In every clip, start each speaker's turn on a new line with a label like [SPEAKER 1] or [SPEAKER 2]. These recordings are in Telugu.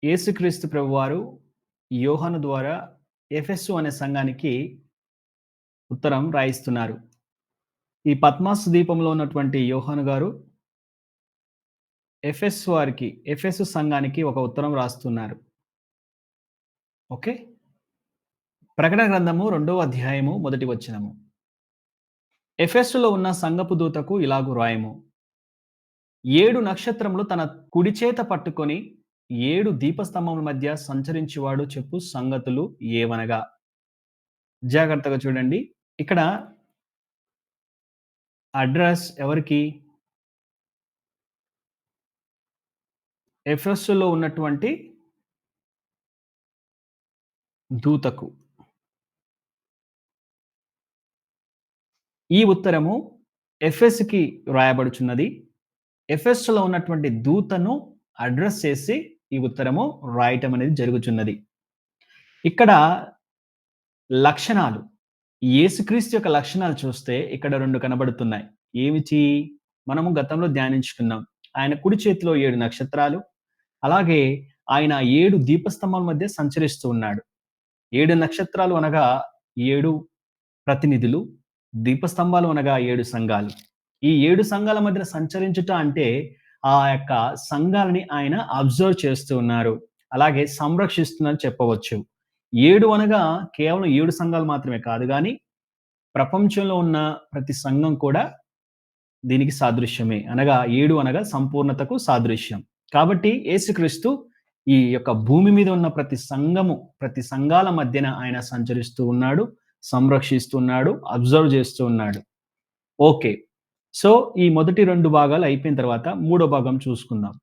[SPEAKER 1] యేసుక్రీస్తు ప్రభువారు యోహాను ద్వారా ఎఫెసు అనే సంఘానికి ఉత్తరం రాయిస్తున్నారు. ఈ పద్మాసు ద్వీపంలో ఉన్నటువంటి యోహాను గారు ఎఫెసు సంఘానికి ఒక ఉత్తరం రాస్తున్నారు. ఓకే. ప్రకటన గ్రంథము 2వ అధ్యాయము మొదటి వచనము. ఎఫెసులో ఉన్న సంఘపు దూతకు ఇలాగు వ్రాయము. 7 నక్షత్రములు తన కుడి చేత పట్టుకొని 7 దీపస్తంభముల మధ్య సంచరించువాడు చెప్పు సంగతులు ఏవనగా జాగ్రత్తగా చూడండి. ఇక్కడ అడ్రస్ ఎవరికి? ఎఫెసులో ఉన్నటువంటి దూతకు. ఈ ఉత్తరము ఎఫెసుకి వ్రాయబడుచున్నది. ఎఫెసులో ఉన్నటువంటి దూతను అడ్రెస్ చేసి ఈ ఉత్తరము రాయటం అనేది జరుగుచున్నది. ఇక్కడ లక్షణాలు, యేసుక్రీస్తు యొక్క లక్షణాలు చూస్తే ఇక్కడ 2 కనబడుతున్నాయి. ఏమిటి? మనము గతంలో ధ్యానించుకున్నాం. ఆయన కుడి చేతిలో 7 నక్షత్రాలు, అలాగే ఆయన 7 దీపస్తంభాల మధ్య సంచరిస్తూ ఉన్నాడు. 7 నక్షత్రాలు అనగా 7 ప్రతినిధులు, దీపస్తంభాలు అనగా 7 సంఘాలు. ఈ 7 సంఘాల మధ్యన సంచరించుట అంటే ఆ యొక్క సంఘాలని ఆయన అబ్జర్వ్ చేస్తూ ఉన్నారు. అలాగే సంరక్షిస్తున్నారని చెప్పవచ్చు. 7 అనగా కేవలం 7 సంఘాలు మాత్రమే కాదు గానీ, ప్రపంచంలో ఉన్న ప్రతి సంఘం కూడా దీనికి సాదృశ్యమే. అనగా 7 అనగా సంపూర్ణతకు సాదృశ్యం. కాబట్టి యేసుక్రీస్తు ఈ యొక్క భూమి మీద ఉన్న ప్రతి సంఘము, ప్రతి సంఘాల మధ్యన ఆయన సంచరిస్తూ ఉన్నాడు, సంరక్షిస్తున్నాడు, అబ్జర్వ్ చేస్తూ ఉన్నాడు. ఓకే. సో, ఈ మొదటి 2 భాగాలు అయిపోయిన తర్వాత మూడో భాగం చూసుకుందాం.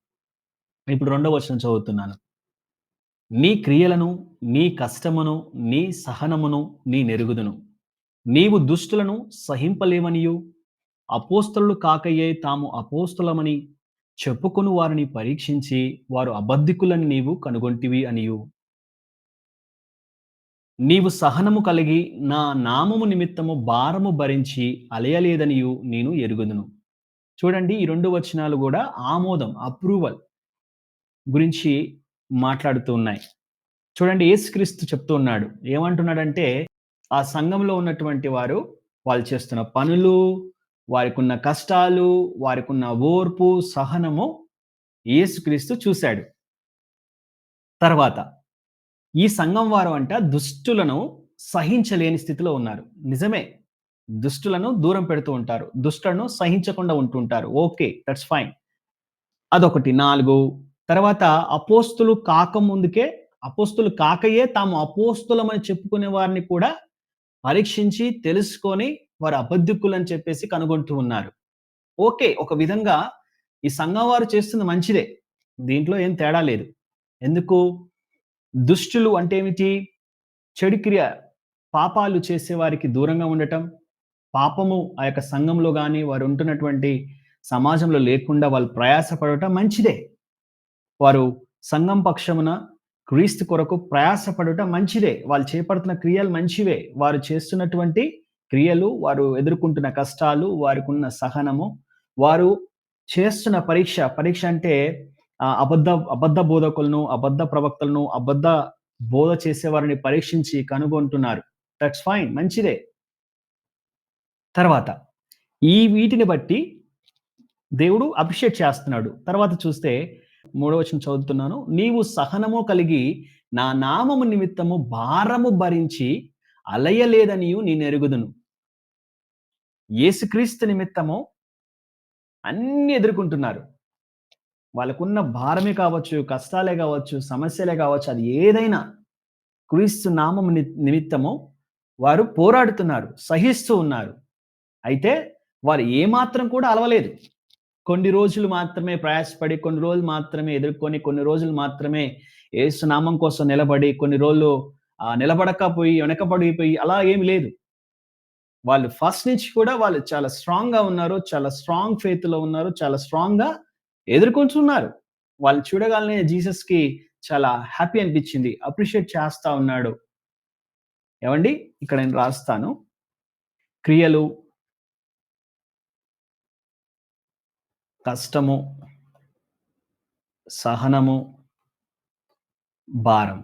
[SPEAKER 1] ఇప్పుడు రెండో వచనం చదువుతున్నాను. నీ క్రియలను, నీ కష్టమును, నీ సహనమును నెరుగుదును. నీవు దుష్టులను సహింపలేవనియు, అపోస్తలులు కాకయే తాము అపోస్తలమని చెప్పుకొను వారిని పరీక్షించి, వారు అబద్ధికులని నీవు కనుగొంటివి అనియు. నీవు సహనము కలిగి నా నామము నిమిత్తము భారము భరించి అలయలేదనియు నేను ఎరుగుదును. చూడండి, ఈ 2 వచనాలు గూడా ఆమోదం, అప్రూవల్ గురించి మాట్లాడుతూ ఉన్నాయి. చూడండి, యేసుక్రీస్తు చెప్తూ ఉన్నాడు. ఏమంటున్నాడంటే, ఆ సంఘంలో ఉన్నటువంటి వారు, వాళ్ళు చేస్తున్న పనులు, వారికున్న కష్టాలు, వారికున్న ఓర్పు, సహనము యేసుక్రీస్తు చూసాడు. తర్వాత ఈ సంఘం వారు అంట దుష్టులను సహించలేని స్థితిలో ఉన్నారు. నిజమే. దుష్టులను దూరం పెడుతూ ఉంటారు. దుష్టులను సహించకుండా ఉంటుంటారు. ఓకే. That's fine. అదొకటి. 4 తర్వాత అపోస్తులు కాకయే తాము అపోస్తులమని చెప్పుకునే వారిని కూడా పరీక్షించి తెలుసుకొని వారు అబద్ధికులని చెప్పేసి కనుగొంటూ ఉన్నారు. ఓకే. ఒక విధంగా ఈ సంఘం వారు చేస్తుంది మంచిదే. దీంట్లో ఏం తేడా లేదు. ఎందుకు? దుష్టులు అంటే ఏమిటి? చెడు క్రియ, పాపాలు చేసేవారికి దూరంగా ఉండటం, పాపము ఆ యొక్క సంఘంలో గాని, వారు ఉంటున్నటువంటి సమాజంలో లేకుండా వాళ్ళు ప్రయాసపడటం మంచిదే. వారు సంఘం పక్షమున క్రీస్తు కొరకు ప్రయాసపడుట మంచిదే. వాళ్ళు చేపడుతున్న క్రియలు మంచివే. వారు చేస్తున్నటువంటి క్రియలు, వారు ఎదుర్కొంటున్న కష్టాలు, వారికున్న సహనము, వారు చేస్తున్న పరీక్ష అంటే అబద్ధ బోధకులను, అబద్ధ ప్రవక్తలను, అబద్ధ బోధ చేసేవారిని పరీక్షించి కనుగొంటున్నారు. That's fine. మంచిదే. తర్వాత వీటిని బట్టి దేవుడు అప్రిషియేట్ చేస్తున్నాడు. తర్వాత చూస్తే మూడో వచనం చదువుతున్నాను. నీవు సహనము కలిగి నా నామము నిమిత్తము భారము భరించి అలయలేదనియు నేనెరుగుదును. యేసుక్రీస్తు నిమిత్తము అన్నీ ఎదుర్కొంటున్నారు. వాళ్ళకున్న భారమే కావచ్చు, కష్టాలే కావచ్చు, సమస్యలే కావచ్చు, అది ఏదైనా క్రీస్తు నామము నిమిత్తము వారు పోరాడుతున్నారు, సహిస్తూ ఉన్నారు. అయితే వారు ఏమాత్రం కూడా అలవలేదు. కొన్ని రోజులు మాత్రమే ప్రయాసపడి, కొన్ని రోజులు మాత్రమే ఎదుర్కొని, కొన్ని రోజులు మాత్రమే యేసు నామం కోసం నిలబడి, కొన్ని రోజులు నిలబడకపోయి, వెనకబడిపోయి అలా ఏమి లేదు. వాళ్ళు ఫస్ట్ నుంచి కూడా వాళ్ళు చాలా స్ట్రాంగ్‌గా ఉన్నారు. చాలా స్ట్రాంగ్ ఫెయిత్‌లో ఉన్నారు. చాలా స్ట్రాంగ్‌గా ఎదుర్కొంటున్నారు. వాళ్ళు చూడగానే జీసస్‌కి చాలా హ్యాపీ అనిపించింది. అప్రిషియేట్ చేస్తా ఉన్నాడు. ఏవండీ? ఇక్కడ నేను రాస్తాను. క్రియలు, కష్టము, సహనము, భారం.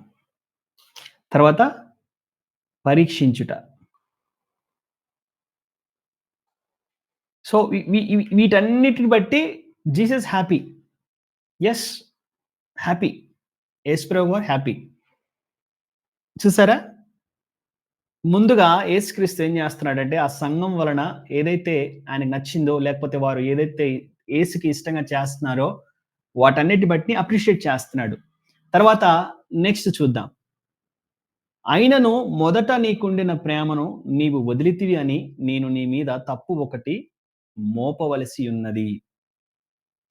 [SPEAKER 1] తర్వాత పరీక్షించుట. సో, వి వి వి వీటన్నిటిని బట్టి జీసస్ హ్యాపీ. Yes, happy. యేసుప్రభు వారు హ్యాపీ. చూసారా? ముందుగా యేసుక్రీస్తు ఏం జేస్తున్నాడంటే, ఆ సంఘం వలన ఏదైతే ఆయనకు నచ్చిందో, లేకపోతే వారు ఏదైతే యేసుకి ఇష్టంగా చేస్తున్నారో, వాటన్నిటి బట్టి అప్రిషియేట్ చేస్తున్నాడు. తర్వాత నెక్స్ట్ చూద్దాం. అయినను మొదట నీకుండిన ప్రేమను నీవు వదిలితివి అని నేను నీ మీద తప్పు ఒకటి మోపవలసి ఉన్నది.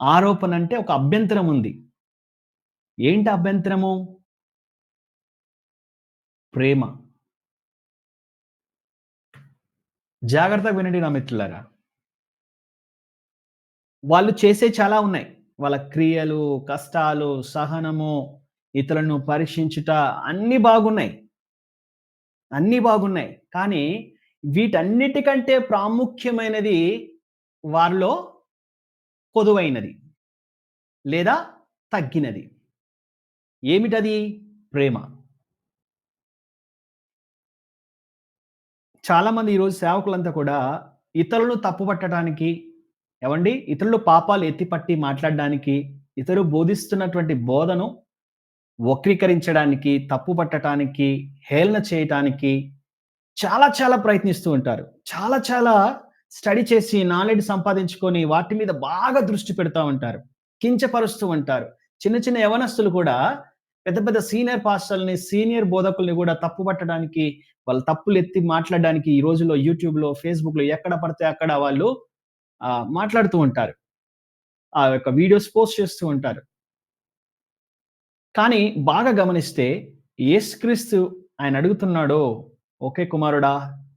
[SPEAKER 1] ఆరోపణ అంటే ఒక అభ్యంతరం ఉంది. ఏంటి అభ్యంతరము? ప్రేమ. జాగ్రత్తగా వినండి నా మిత్రులారా. వాళ్ళు చేసేయి చాలా ఉన్నాయి. వాళ్ళ క్రియలు, కష్టాలు, సహనము, ఇతరులను పరీక్షించుట అన్నీ బాగున్నాయి. అన్నీ బాగున్నాయి. కానీ వీటన్నిటికంటే ప్రాముఖ్యమైనది వారిలో కొదువైనది లేదా తగ్గినది. ఏమిటది? ప్రేమ. చాలామంది ఈరోజు సేవకులంతా కూడా ఇతరులను తప్పుపట్టడానికి, ఏవండీ ఇతరుల పాపాలు ఎత్తి పట్టి మాట్లాడడానికి, ఇతరులు బోధిస్తున్నటువంటి బోధను వక్రీకరించడానికి, తప్పు పట్టటానికి, హేళన చేయటానికి చాలా చాలా ప్రయత్నిస్తూ ఉంటారు. చాలా చాలా స్టడీ చేసి నాలెడ్జ్ సంపాదించుకొని వాటి మీద బాగా దృష్టి పెడతా ఉంటారు. కించపరుస్తూ ఉంటారు. చిన్న చిన్న యవ్వనస్తులు కూడా పెద్ద పెద్ద సీనియర్ పాస్టర్‌లని, సీనియర్ బోధకుల్ని గూడా తప్పు పట్టడానికి, వాళ్ళ తప్పులెత్తి మాట్లాడడానికి ఈ రోజుల్లో యూట్యూబ్‌లో, ఫేస్‌బుక్‌లో ఎక్కడ పడితే అక్కడ వాళ్ళు మాట్లాడుతూ ఉంటారు. ఆ యొక్క వీడియోస్ పోస్ట్ చేస్తూ ఉంటారు. కానీ బాగా గమనిస్తే యేసుక్రీస్తు ఆయన అడుగుతున్నాడు, "ఓకే కుమారుడా,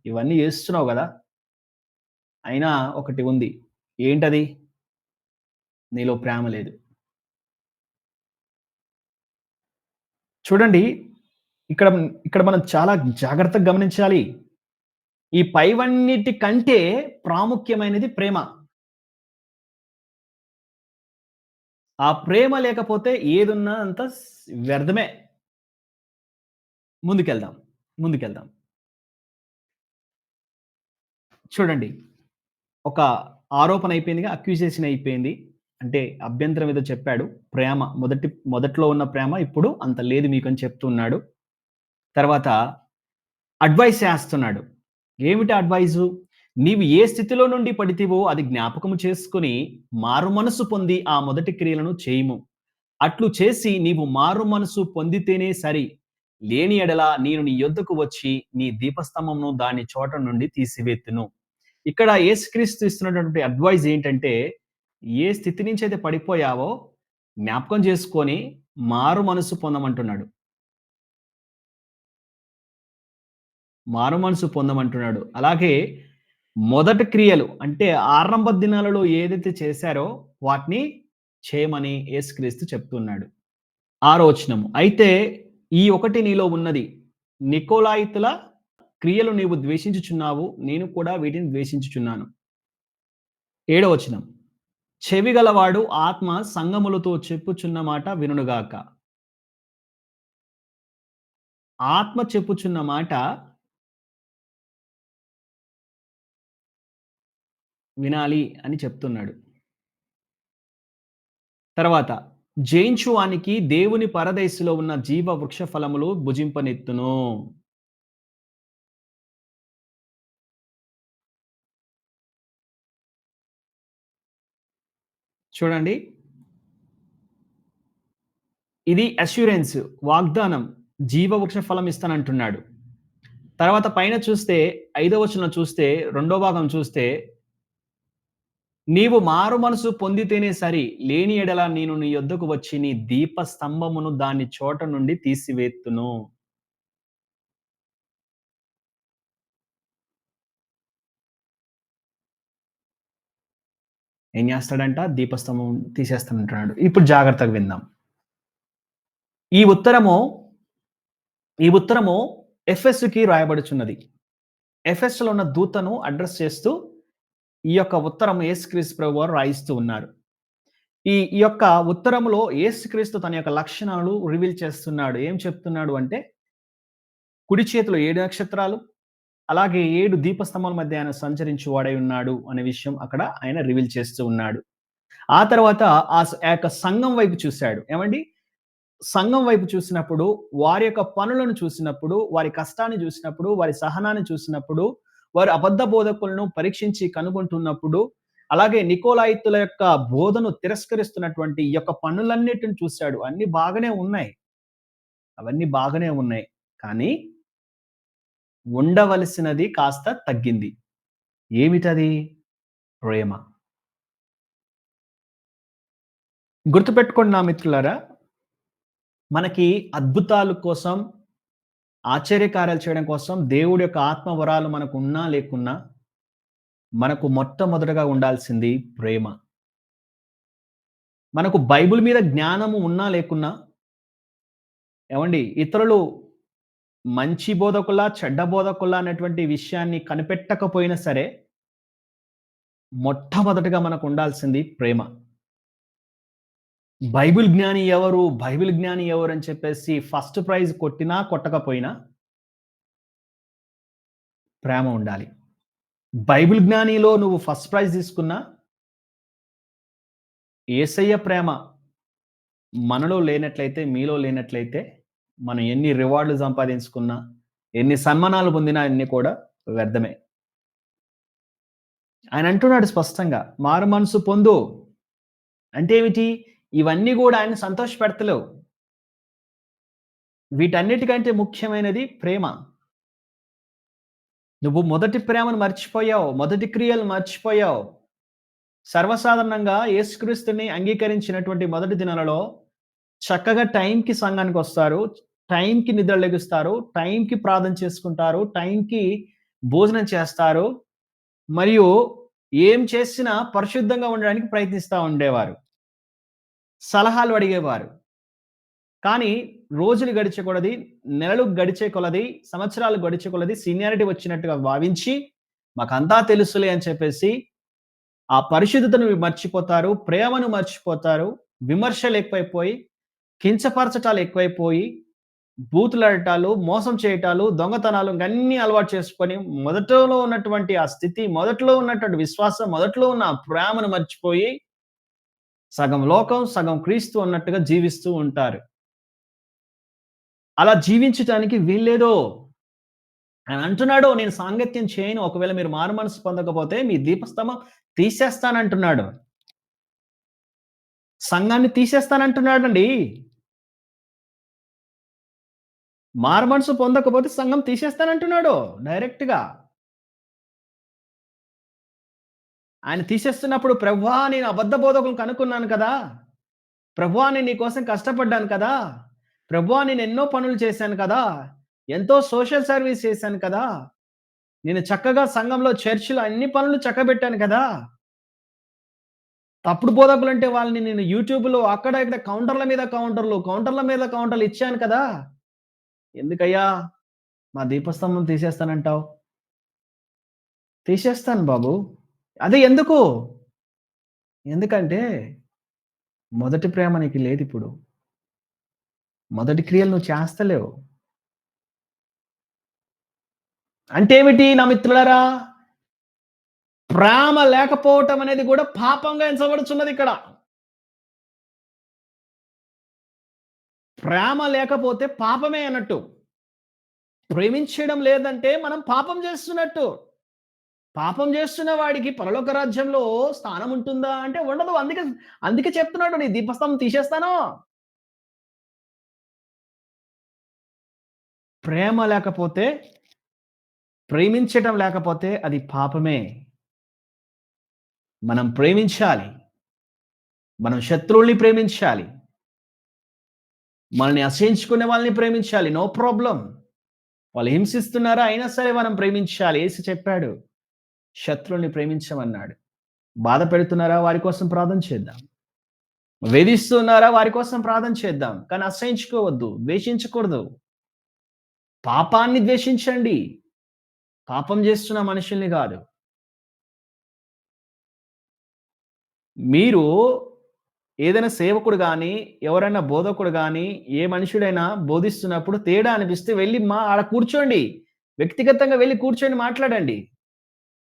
[SPEAKER 1] ఇవన్నీ చేస్తున్నావు గదా! అయినా ఒకటి ఉంది. ఏంటది? నీలో ప్రేమ లేదు." చూడండి, ఇక్కడ ఇక్కడ మనం చాలా జాగ్రత్తగా గమనించాలి. ఈ పైవన్నిటి కంటే ప్రాముఖ్యమైనది ప్రేమ. ఆ ప్రేమ లేకపోతే ఏదున్నా అంతా వ్యర్థమే. ముందుకెళ్దాం. ముందుకెళ్దాం. చూడండి, ఒక ఆరోపణ అయిపోయిందిగా. అక్యూజేషన్ అయిపోయింది. అంటే అభ్యంతరం ఏదో చెప్పాడు. ప్రేమ మొదట్లో ఉన్న ప్రేమ ఇప్పుడు అంత లేదు మీకని చెప్తున్నాడు. తర్వాత అడ్వైస్ చేస్తున్నాడు. ఏమిటి అడ్వైసు? నీవు ఏ స్థితిలో నుండి పడితివో అది జ్ఞాపకము చేసుకొని మారుమనసు పొంది ఆ మొదటి క్రియలను చేయుము. అట్లు చేసి నీవు మారుమనసు పొందితేనే సరి. లేని ఎడల నేను నీ యొద్దకు వచ్చి నీ దీపస్తంభమును దాని చోట నుండి తీసివేత్తును. ఇక్కడ యేసుక్రీస్తు ఇస్తున్నటువంటి అడ్వైస్ ఏంటంటే, ఏ స్థితి నుంచైతే పడిపోయావో జ్ఞాపకం చేసుకొని మారు మనసు పొందమంటున్నాడు. మారు మనసు పొందమంటున్నాడు. అలాగే మొదటి క్రియలు అంటే ఆరంభ దినాలలో ఏదైతే చేశారో వాటిని చేయమని యేసుక్రీస్తు చెప్తున్నాడు. ఆరో వచనము. అయితే ఈ ఒకటి నీలో ఉన్నది. నికోలాయితుల క్రియలు నీవు ద్వేషించుచున్నావు. నేను కూడా వీటిని ద్వేషించుచున్నాను. ఏడో వచనం. చెవిగలవాడు ఆత్మ సంగములతో చెప్పుచున్న మాట వినుగాక. ఆత్మ చెప్పుచున్న మాట వినాలి అని చెప్తున్నాడు. తర్వాత జయించువానికి దేవుని పరదైసులో ఉన్న జీవ వృక్ష ఫలములు భుజింపనెత్తును. చూడండి, ఇది అష్యూరెన్స్ వాగ్దానం. జీవ వృక్ష ఫలం ఇస్తానంటున్నాడు. తర్వాత పైన చూస్తే ఐదో వచనం చూస్తే రెండో భాగం చూస్తే నీవు మారు మనసు పొందితేనే సరి. లేని ఎడల నేను నీ యొద్దకు వచ్చి నీ దీప స్తంభమును దాని చోట నుండి తీసివేత్తును. ఏం చేస్తాడంట? దీపస్తంభం తీసేస్తానంటున్నాడు. ఇప్పుడు జాగ్రత్తగా విందాం. ఈ ఉత్తరము, ఈ ఉత్తరము ఎఫెసుకి రాయబడుచున్నది. ఎఫెసులో ఉన్న దూతను అడ్రెస్ చేస్తూ ఈ యొక్క ఉత్తరం యేసుక్రీస్తు ప్రభువారు రాయిస్తూ ఉన్నారు. ఈ యొక్క ఉత్తరములో యేసుక్రీస్తు తన యొక్క లక్షణాలు రివీల్ చేస్తున్నాడు. ఏం చెప్తున్నాడు అంటే, కుడి చేతిలో 7 నక్షత్రాలు, అలాగే 7 దీపస్తంభాల మధ్య ఆయన సంచరించువాడై ఉన్నాడు అనే విషయం అక్కడ ఆయన రివీల్ చేస్తూ ఉన్నాడు. ఆ తర్వాత ఆ యొక్క సంఘం వైపు చూసాడు. ఏమండి? సంఘం వైపు చూసినప్పుడు, వారి యొక్క పనులను చూసినప్పుడు, వారి కష్టాన్ని చూసినప్పుడు, వారి సహనాన్ని చూసినప్పుడు, వారు అబద్ధ బోధకులను పరీక్షించి కనుగొంటున్నప్పుడు, అలాగే నికోలాయితుల యొక్క బోధను తిరస్కరిస్తున్నటువంటి ఈ యొక్క పనులన్నిటిని చూసాడు. అన్నీ బాగానే ఉన్నాయి. అవన్నీ బాగానే ఉన్నాయి. కానీ ఉండవలసినది కాస్త తగ్గింది. ఏమిటది? ప్రేమ. గుర్తుపెట్టుకోండి నా మిత్రులారా, మనకి అద్భుతాల కోసం, ఆశ్చర్యకార్యాలు చేయడం కోసం దేవుడి యొక్క ఆత్మ వరాలు మనకున్నా లేకున్నా, మనకు మొట్టమొదటగా ఉండాల్సింది ప్రేమ. మనకు బైబిల్ మీద జ్ఞానము ఉన్నా లేకున్నా, ఏవండీ ఇతరులు మంచి బోధకులా, చెడ్డ బోధకులా అనేటువంటి విషయాన్ని కనిపెట్టకపోయినా సరే, మొట్టమొదటగా మనకు ఉండాల్సింది ప్రేమ. బైబిల్ జ్ఞాని ఎవరు? బైబిల్ జ్ఞాని ఎవరు? అని చెప్పేసి ఫస్ట్ ప్రైజ్ కొట్టినా, కొట్టకపోయినా ప్రేమ ఉండాలి. బైబిల్ జ్ఞానిలో నువ్వు ఫస్ట్ ప్రైజ్ తీసుకున్నా, యేసయ్య ప్రేమ మనలో లేనట్లయితే, మీలో లేనట్లయితే, మనం ఎన్ని రివార్డ్‌లు సంపాదించుకున్నా, ఎన్ని సన్మానాలు పొందినా అన్నీ కూడా వ్యర్థమే. ఆయన అంటున్నాడు స్పష్టంగా, "మారు మనసు పొందు." అంటే ఏమిటి? ఇవన్నీ గూడా ఆయన్ని సంతోషపెడతలేవు. వీటన్నిటికంటే ముఖ్యమైనది ప్రేమ. నువ్వు మొదటి ప్రేమను మర్చిపోయావు. మొదటి క్రియలు మర్చిపోయావు. సర్వసాధారణంగా యేసుక్రీస్తుని అంగీకరించినటువంటి మొదటి దినాలలో చక్కగా టైంకి సంఘానికొస్తారు. టైంకి నిద్ర లెగుస్తారు. టైంకి ప్రార్థన చేసుకుంటారు. టైంకి భోజనం చేస్తారు. మరియు ఏం చేసినా పరిశుద్ధంగా ఉండడానికి ప్రయత్నిస్తా ఉండేవారు. సలహాలు అడిగేవారు. కానీ రోజులు గడిచే కొలది, నెలలు గడిచే కొలది, సంవత్సరాలు గడిచే కొలది సీనియారిటీ వచ్చినట్టుగా భావించి, మాకంతా తెలుసులే అని చెప్పేసి, ఆ పరిశుద్ధతను మర్చిపోతారు. ప్రేమను మర్చిపోతారు. విమర్శలు ఎక్కువైపోయి, కించపరచటాలు ఎక్కువైపోయి, బూతులాడటాలు, మోసం చేయటాలు, దొంగతనాలు ఇంకన్నీ అలవాటు చేసుకొని, మొదట్లో ఉన్నటువంటి ఆ స్థితి, మొదట్లో ఉన్నటువంటి విశ్వాసం, మొదట్లో ఉన్న ఆ ప్రేమను మర్చిపోయి, సగం లోకం, సగం క్రీస్తు అన్నట్టుగా జీవిస్తూ ఉంటారు. అలా జీవించటానికి వీల్లేదు. ఆయన అంటున్నాడు, "నేను సాంగత్యం చేయను. ఒకవేళ మీరు మారుమనసు పొందకపోతే మీ దీపస్తంభం తీసేస్తానంటున్నాడు." సంఘాన్ని తీసేస్తానంటున్నాడండి. మారుమనసు పొందకపోతే సంఘం తీసేస్తానంటున్నాడు డైరెక్ట్‌గా. ఆయన తీసేస్తున్నప్పుడు, "ప్రభువా! నేను అబద్ధ బోధకులను కనుక్కున్నాను కదా! ప్రభువా! నేను నీ కోసం కష్టపడ్డాను కదా! ప్రభువా! నేను ఎన్నో పనులు చేశాను కదా! ఎంతో సోషల్ సర్వీస్ చేశాను కదా! నేను చక్కగా సంఘంలో, చర్చ్‌లో అన్ని పనులు చక్కబెట్టాను కదా! తప్పుడు బోధకులంటే వాళ్ళని నేను యూట్యూబ్‌లో అక్కడ ఇక్కడ కౌంటర్‌ల మీద కౌంటర్‌లు, కౌంటర్‌ల మీద కౌంటర్‌లు ఇచ్చాను కదా! ఎందుకయ్యా మా దీపస్తంభం తీసేస్తానంటావు?" తీసేస్తాను బాబు. అదే ఎందుకు? ఎందుకంటే మొదటి ప్రేమ నీకు లేదిప్పుడు. మొదటి క్రియలు నువ్వు చేస్తలేవు. అంటే ఏమిటి నా మిత్రులారా? ప్రేమ లేకపోవటం అనేది కూడా పాపంగా ఎంచబడుచున్నదిక్కడ. ప్రేమ లేకపోతే పాపమే అన్నట్టు. ప్రేమించడం లేదంటే మనం పాపం చేస్తున్నట్టు. పాపం చేస్తున్న వాడికి పరలోక రాజ్యంలో స్థానం ఉంటుందా? అంటే ఉండదు. అందుకే చెప్తున్నాడు నీ దీపస్తంభం తీసేస్తాను. ప్రేమ లేకపోతే, ప్రేమించటం లేకపోతే అది పాపమే. మనం ప్రేమించాలి. మనం శత్రువుల్ని ప్రేమించాలి. మనల్ని అసహించుకునే వాళ్ళని ప్రేమించాలి. No problem. వాళ్ళు హింసిస్తున్నారా? అయినా సరే మనం ప్రేమించాలి. యేసు చెప్పాడు. శత్రువుల్ని ప్రేమించమన్నాడు. బాధ పెడుతున్నారా? వారి కోసం ప్రార్థన చేద్దాం. వేధిస్తున్నారా? వారి కోసం ప్రార్థన చేద్దాం. కానీ అసహించుకోవద్దు. ద్వేషించకూడదు. పాపాన్ని ద్వేషించండి. పాపం చేస్తున్న మనుషుల్ని గాదు. మీరు ఏదైనా సేవకుడు గాని, ఎవరైనా బోధకుడు గాని, ఏ మనుషుడైనా బోధిస్తున్నప్పుడు తేడా అనిపిస్తే వెళ్లి ఆడ కూర్చోండి. వ్యక్తిగతంగా వెళ్లి కూర్చొని మాట్లాడండి.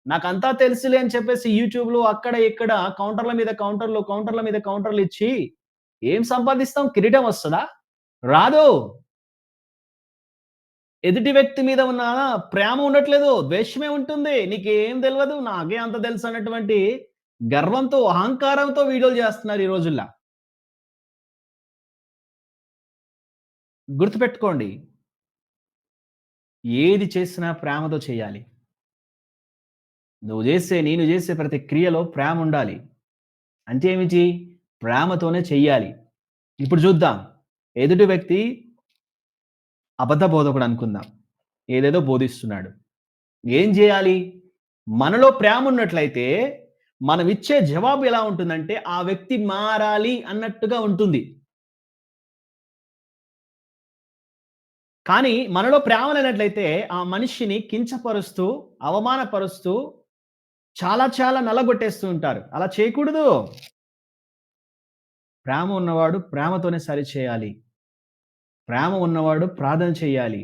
[SPEAKER 1] నాకంతా తెలుసులే అని చెప్పేసి యూట్యూబ్‌లో అక్కడ, ఇక్కడ కౌంటర్‌ల మీద కౌంటర్‌లు, కౌంటర్‌ల మీద కౌంటర్‌లు ఇచ్చి ఏం సంపాదిస్తాం? కిరీటం వస్తదా? రాదు. ఎదుటి వ్యక్తి మీద ఉన్న ప్రేమ ఉండట్లేదు. ద్వేషమే ఉంటుంది. నీకేం తెలవదు. నాకే అంత తెలుసు అన్నటువంటి గర్వంతో, అహంకారంతో వీడియోలు చేస్తున్నారు ఈ రోజుల్ల. గుర్తుపెట్టుకోండి. ఏది చేసినా ప్రేమతో చేయాలి. నేను చేసే ప్రతి క్రియలో ప్రేమ ఉండాలి. అంటే ఏమిటి? ప్రేమతోనే చెయ్యాలి. ఇప్పుడు చూద్దాం. ఎదుటి వ్యక్తి అబద్ధ బోధకుడు అనుకుందాం. ఏదేదో బోధిస్తున్నాడు. ఏం జేయాలి? మనలో ప్రేమున్నట్లయితే, మనమిచ్చే జవాబు ఎలా ఉంటుందంటే, ఆ వ్యక్తి మారాలి అన్నట్టుగా ఉంటుంది. కానీ మనలో ప్రేమ లేనట్లయితే, ఆ మనిషిని కించపరుస్తూ, అవమానపరుస్తూ, చాలా చాలా నల్లగొట్టేస్తూ ఉంటారు. అలా చేయకూడదు. ప్రేమ ఉన్నవాడు ప్రేమతోనే సరిచేయాలి. ప్రేమ ఉన్నవాడు ప్రార్థన చేయాలి.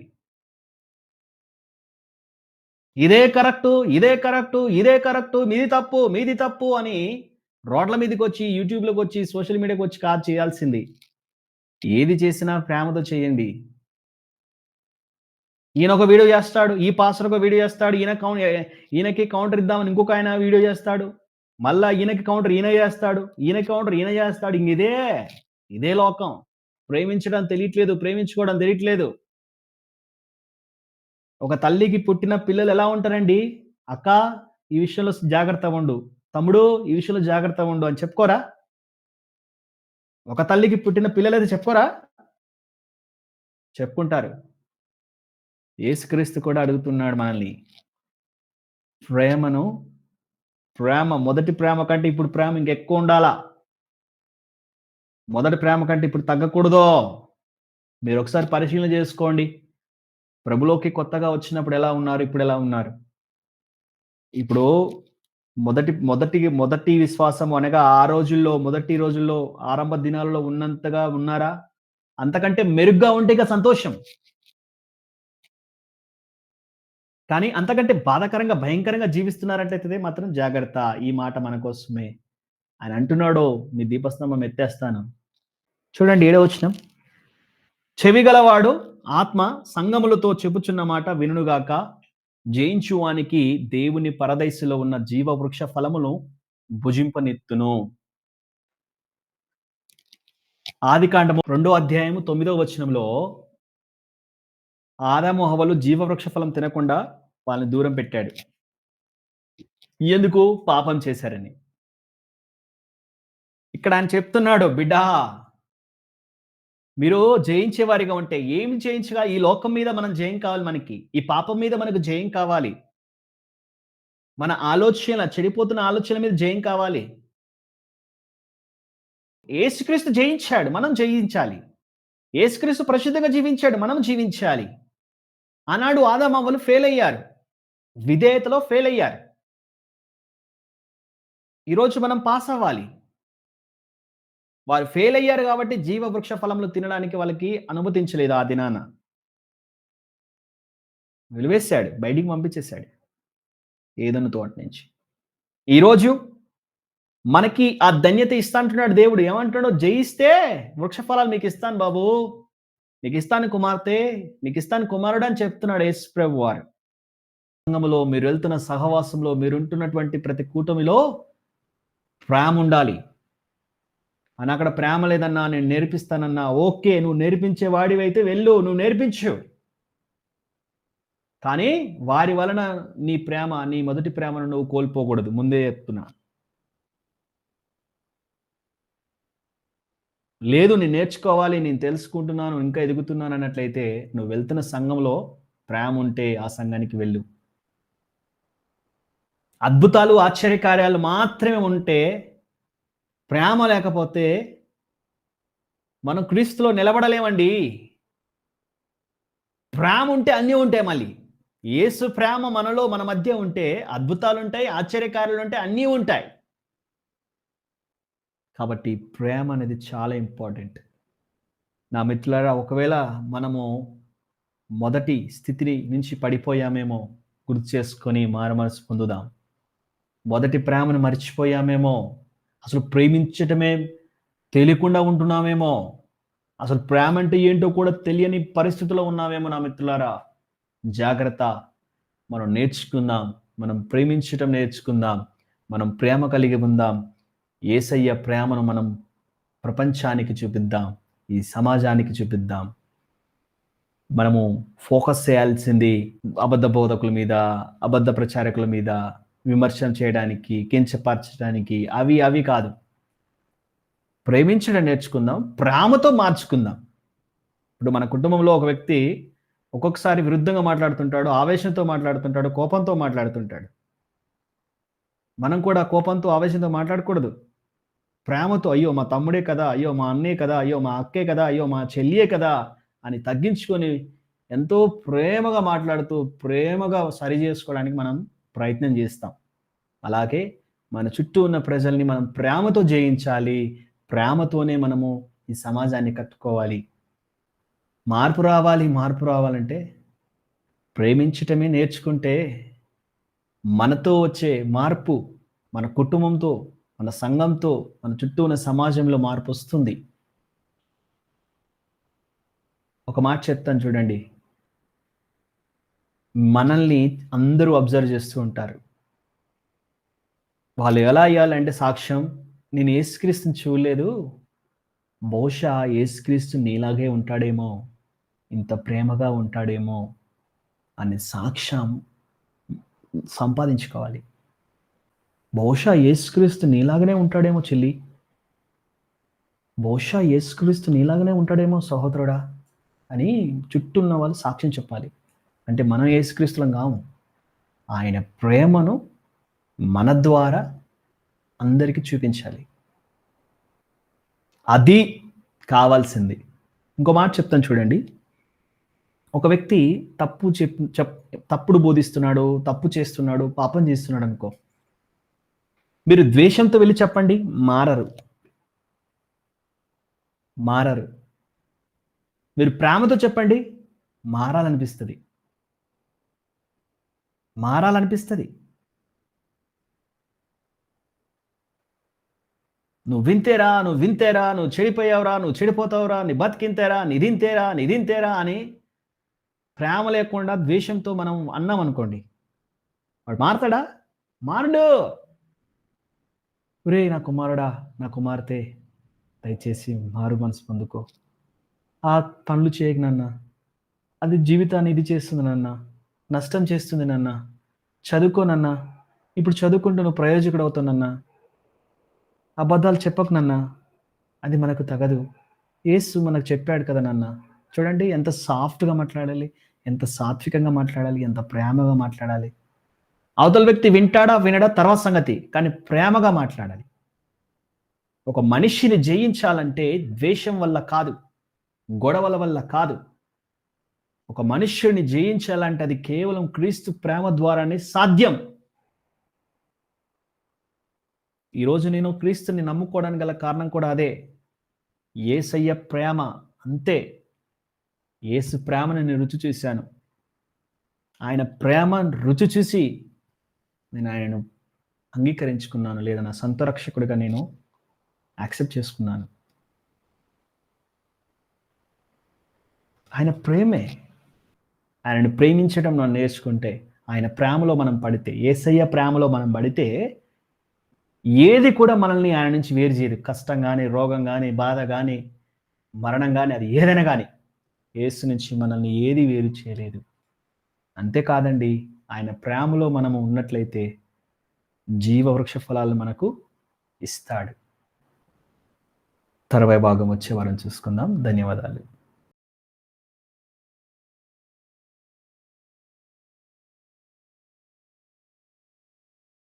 [SPEAKER 1] ఇదే కరెక్టు, ఇదే కరెక్టు, ఇదే కరెక్టు, మీది తప్పు, మీది తప్పు అని రోడ్ల మీదకొచ్చి, యూట్యూబ్‌లోకొచ్చి, సోషల్ మీడియాకొచ్చి కాదు చేయాల్సింది. ఏది చేసినా ప్రేమతో చేయండి. ఈయనొక వీడియో చేస్తాడు. ఈ పాస్టర్ ఒక వీడియో చేస్తాడు. ఈయనకి కౌంటర్ ఇద్దామని ఇంకొకాయన వీడియో చేస్తాడు. మళ్ళా ఈయనకి కౌంటర్ ఈయన చేస్తాడు. ఈయనకి కౌంటర్ ఈయన చేస్తాడు. ఇదే లోకం. ప్రేమించడం తెలియట్లేదు. ప్రేమించుకోవడం తెలియట్లేదు. ఒక తల్లికి పుట్టిన పిల్లలు ఎలా ఉంటారండి? "అక్క ఈ విషయంలో జాగ్రత్తగుండు. తమ్ముడు ఈ విషయంలో జాగ్రత్తగుండు" అని చెప్పుకోరా? ఒక తల్లికి పుట్టిన పిల్లలైతే చెప్పుకోరా? చెప్పుకుంటారు. యేసుక్రీస్తు కూడా అడుగుతున్నాడు మనల్ని. ప్రేమను మొదటి ప్రేమ కంటే ఇప్పుడు ప్రేమ ఇంకెక్కువుండాలా? మొదటి ప్రేమ కంటే ఇప్పుడు తగ్గకూడదు. మీరొకసారి పరిశీలన జేసుకోండి. ప్రభులోకి కొత్తగా వచ్చినప్పుడు ఎలా ఉన్నారు? ఇప్పుడెలా ఉన్నారు? ఇప్పుడు మొదటి విశ్వాసం అనగా ఆ రోజుల్లో, మొదటి రోజుల్లో, ఆరంభ దినాల్లో ఉన్నంతగా ఉన్నారా? అంతకంటే మెరుగ్గా ఉంటే ఇక సంతోషం. కానీ అంతకంటే బాధాకరంగా, భయంకరంగా జీవిస్తున్నారంటయితే మాత్రం జాగ్రత్త. ఈ మాట మన కోసమే. ఆయన అంటున్నాడు, "మీ దీపస్తంభం ఎత్తేస్తాను." చూడండి 7వ వచనం. చెవిగలవాడు ఆత్మ సంగములతో చెప్పుచున్న మాట వినుగాక. జయించువానికి దేవుని పరదైసులో ఉన్న జీవవృక్ష ఫలమును భుజింపనెత్తును. ఆదికాండము 2 అధ్యాయము 9 వచనంలో ఆదాము హవ్వలు జీవవృక్ష ఫలం తినకుండా వాళ్ళని దూరం పెట్టాడు. ఎందుకు? పాపం చేశారని. ఇక్కడ ఆయన చెప్తున్నాడు, బిడ్డా మీరు జయించేవారిగా ఉంటే ఏమి జయించగా ఈ లోకం మీద మనం జయం కావాలి మనకి. ఈ పాపం మీద మనకు జయం కావాలి. మన చెడిపోతున్న ఆలోచనల మీద జయం కావాలి. యేసుక్రీస్తు జయించాడు. మనం జయించాలి. యేసుక్రీస్తు పరిశుద్ధంగా జీవించాడు. మనం జీవించాలి. ఆనాడు ఆదామవ్వలు ఫెయిల్ అయ్యారు. విధేయతలో ఫెయిల్ అయ్యారు. ఈరోజు మనం పాస్ అవ్వాలి. వారు ఫెయిల్ అయ్యారు కాబట్టి జీవవృక్ష ఫలములు తినడానికి వాళ్ళకి అనుమతించలేదు ఆ దినాన. వెలివేశాడు. బయటికి పంపించేసాడు. ఏదెను తోట నుంచి. ఈరోజు మనకి ఆ ధన్యత ఇస్తా అంటున్నాడు దేవుడు. ఏమంటున్నాడు? జయిస్తే వృక్ష ఫలాలు మీకిస్తాను బాబు. మీకిస్తాను కుమార్తె, మీకిస్తాను కుమారుడు అని చెప్తున్నాడు యేసు ప్రభువారు. సంఘములో మీరు వెళ్తున్న సహవాసంలో మీరుంటున్నటువంటి ప్రతి కూటమిలో ప్రేముండాలి. అక్కడ ప్రేమ లేదన్నా, నేను నేర్పిస్తానన్నా, ఓకే. నువ్వు నేర్పించే వాడివైతే వెళ్ళు. నువ్వు నేర్పించు. కానీ వారి వలన నీ మొదటి ప్రేమను నువ్వు కోల్పోకూడదు. ముందే చెప్తున్నా. లేదు నేను నేర్చుకోవాలి, నేను తెలుసుకుంటున్నాను, ఇంకా ఎదుగుతున్నాను అన్నట్లయితే నువ్వు వెళ్తున్న సంఘంలో ప్రేమ ఉంటే ఆ సంఘానికి వెళ్ళు. అద్భుతాలు, ఆశ్చర్యకార్యాలు మాత్రమే ఉంటే ప్రేమ లేకపోతే మనం క్రీస్తులో నిలబడలేమండి. ప్రేమ ఉంటే అన్నీ ఉంటాయి మళ్ళీ. యేసు ప్రేమ మనలో మన మధ్య ఉంటే అద్భుతాలుంటాయి, ఆశ్చర్యకార్యాలుంటాయి, అన్నీ ఉంటాయి. కాబట్టి ప్రేమ అనేది చాలా ఇంపార్టెంట్. నా మిత్రులారా, ఒకవేళ మనము మొదటి స్థితి నుంచి పడిపోయామేమో గుర్తు చేసుకొని మారుమనసు పొందుదాం. మొదటి ప్రేమను మర్చిపోయామేమో, అసలు ప్రేమించటమే తెలియకుండా ఉంటున్నామేమో, అసలు ప్రేమ అంటే ఏంటో కూడా తెలియని పరిస్థితిలో ఉన్నామేమో నా మిత్రులారా. జాగ్రత్త. మనం నేర్చుకుందాం. మనం ప్రేమించటం నేర్చుకుందాం. మనం ప్రేమ కలిగి ఉందాం. యేసయ్య ప్రేమను మనం ప్రపంచానికి చూపిద్దాం. ఈ సమాజానికి చూపిద్దాం. మనము ఫోకస్ చేయాల్సింది అబద్ధ బోధకుల మీద, అబద్ధ ప్రచారకుల మీద విమర్శన చేయడానికి, కించపరచడానికి అవి కాదు. ప్రేమించడం నేర్చుకుందాం. ప్రేమతో మార్చుకుందాం. ఇప్పుడు మన కుటుంబంలో ఒక వ్యక్తి ఒక్కొక్కసారి విరుద్ధంగా మాట్లాడుతుంటాడు, ఆవేశంతో మాట్లాడుతుంటాడు, కోపంతో మాట్లాడుతుంటాడు. మనం కూడా కోపంతో, ఆవేశంతో మాట్లాడకూడదు. ప్రేమతో, అయ్యో మా తమ్ముడే కదా, అయ్యో మా అన్నే కదా, అయ్యో మా అక్కే కదా, అయ్యో మా చెల్లియే కదా అని తగ్గించుకొని ఎంతో ప్రేమగా మాట్లాడుతూ, ప్రేమగా సరి చేసుకోవడానికి మనం ప్రయత్నం చేస్తాం. అలాగే మన చుట్టూ ఉన్న ప్రజల్ని మనం ప్రేమతో జయించాలి. ప్రేమతోనే మనము ఈ సమాజాన్ని కట్టుకోవాలి. మార్పు రావాలంటే ప్రేమించటమే నేర్చుకుంటే మనతో వచ్చే మార్పు, మన కుటుంబంతో, మన సంఘంతో, మన చుట్టూ ఉన్న సమాజంలో మార్పొస్తుంది. ఒక మాట చెప్తాను చూడండి. మనల్ని అందరూ అబ్జర్వ్ చేస్తూ ఉంటారు. వాళ్ళు ఎలా ఇయ్యాలంటే సాక్ష్యం, నేను యేసుక్రీస్తుని చూడలేదు. బహుశా యేసుక్రీస్తు నీలాగే ఉంటాడేమో, ఇంత ప్రేమగా ఉంటాడేమో అనే సాక్ష్యం సంపాదించుకోవాలి. బహుశా యేసుక్రీస్తు నీలాగనే ఉంటాడేమో చెల్లి. బహుశా యేసుక్రీస్తు నీలాగనే ఉంటాడేమో సహోదరుడా అని చుట్టూ ఉన్న వాళ్ళు సాక్ష్యం చెప్పాలి. అంటే మనం యేసుక్రీస్తులం కాము. ఆయన ప్రేమను మన ద్వారా అందరికీ చూపించాలి. అది కావాల్సింది. ఇంకో మాట చెప్తాను చూడండి. ఒక వ్యక్తి తప్పుడు బోధిస్తున్నాడు, తప్పు చేస్తున్నాడు, పాపం చేస్తున్నాడు అనుకో. మీరు ద్వేషంతో వెళ్ళి చెప్పండి, మారరు. మీరు ప్రేమతో చెప్పండి, మారాలనిపిస్తది. నువ్వు వింతేరా, నువ్వు చెడిపోయావురా, నువ్వు చెడిపోతావురా, నీ బతికింతేరా, నిదింతేరా అని ప్రేమ లేకుండా ద్వేషంతో మనం అన్నాం అనుకోండి. వాడు మారతాడా? మారడు. ఒరేయ్ నా కుమారుడా, నా కుమార్తె, దయచేసి మారు మనసు పొందుకో. ఆ పనులు చేయకు నాన్న. అది జీవితాన్ని ఇది చేస్తుంది నాన్న. నష్టం చేస్తుంది నాన్న. చదువుకో నాన్న. ఇప్పుడు చదువుకుంటూ నువ్వు ప్రయోజకుడు అవుతావు నాన్న. అబద్ధాలు చెప్పకు నాన్న. అది మనకు తగదు. యేసు మనకు చెప్పాడు కదా నాన్న. చూడండి ఎంత సాఫ్ట్‌గా మాట్లాడాలి, ఎంత సాత్వికంగా మాట్లాడాలి, ఎంత ప్రేమగా మాట్లాడాలి. అవతల వ్యక్తి వింటాడా, వినడా తర్వాత సంగతి. కానీ ప్రేమగా మాట్లాడాలి. ఒక మనిషిని జయించాలంటే ద్వేషం వల్ల కాదు, గొడవల వల్ల కాదు. ఒక మనుష్యుడిని జయించాలంటే అది కేవలం క్రీస్తు ప్రేమ ద్వారానే సాధ్యం. ఈరోజు నేను క్రీస్తుని నమ్ముకోవడానికి గల కారణం కూడా అదే. యేసయ్య ప్రేమ అంతే. యేసు ప్రేమను నేను రుచి చూశాను. ఆయన ప్రేమ రుచి చూసి నేను ఆయనను అంగీకరించుకున్నాను, లేదా నా సొంత రక్షకుడిగా నేను యాక్సెప్ట్ చేసుకున్నాను. ఆయన ప్రేమే. ఆయనను ప్రేమించడం మనం నేర్చుకుంటే, ఆయన ప్రేమలో మనం పడితే, యేసయ్య ప్రేమలో మనం పడితే ఏది కూడా మనల్ని ఆయన నుంచి వేరు చేయదు. కష్టం కానీ, రోగం కానీ, బాధ కానీ, మరణం కానీ, అది ఏదైనా కానీ యేసు నుంచి మనల్ని ఏది వేరు చేయలేదు. అంతేకాదండి, ఆయన ప్రేమలో మనము ఉన్నట్లయితే జీవవృక్ష ఫలాలు మనకు ఇస్తాడు. తర్వాయి భాగం వచ్చే వారం చూసుకుందాం. ధన్యవాదాలు.